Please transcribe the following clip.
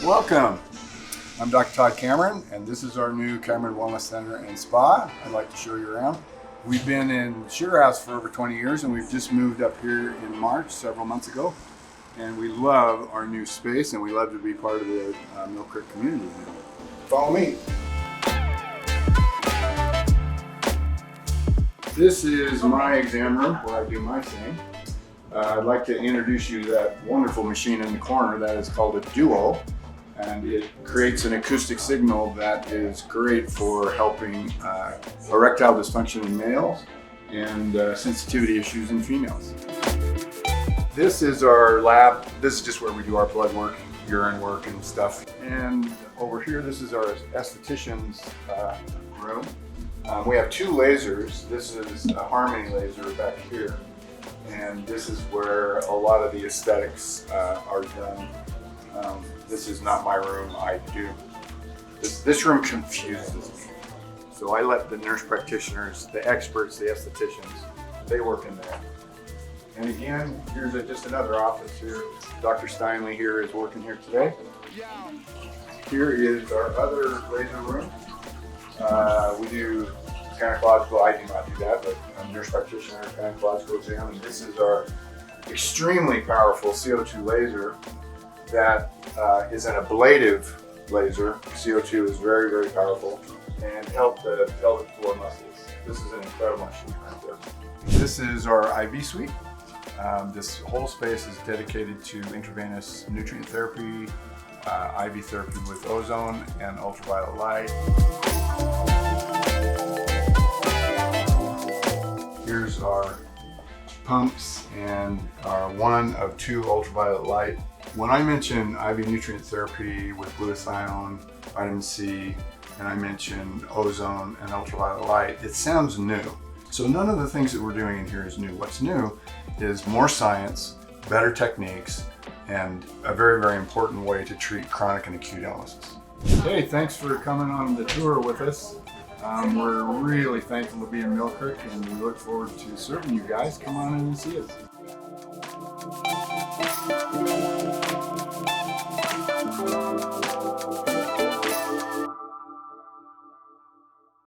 Welcome. I'm Dr. Todd Cameron, and this is our new Cameron Wellness Center and Spa. I'd like to show you around. We've been in Sugar House for over 20 years, and we've just moved up here in March, several months ago. And we love our new space, and we love to be part of the Mill Creek community. Follow me. This is my exam room where I do my thing. I'd like to introduce you to that wonderful machine in the corner that is called a Duo. And it creates an acoustic signal that is great for helping erectile dysfunction in males and sensitivity issues in females. This is our lab. This is just where we do our blood work, urine work and stuff. And over here, this is our esthetician's room. We have two lasers. This is a Harmony laser back here. And this is where a lot of the aesthetics are done. This is not my room. I do. This room confuses me. So I let the nurse practitioners, the experts, the estheticians, they work in there. And again, here's just another office here. Dr. Steinley here is working here today. Here is our other laser room. We do gynecological, I do not do that, but I'm a nurse practitioner, gynecological exam, and this is our extremely powerful CO2 laser that is an ablative laser. CO2 is very, very powerful and help the pelvic floor muscles. This is an incredible machine right there. This is our IV suite. This whole space is dedicated to intravenous nutrient therapy, IV therapy with ozone and ultraviolet light. Here's our pumps and our one of two ultraviolet light. When I mention IV nutrient therapy with glutathione, vitamin C, and I mention ozone and ultraviolet light, it sounds new. So none of the things that we're doing in here is new. What's new is more science, better techniques, and a very, very important way to treat chronic and acute illnesses. Hey, thanks for coming on the tour with us. We're really thankful to be in Mill Creek, and we look forward to serving you guys. Come on in and see us.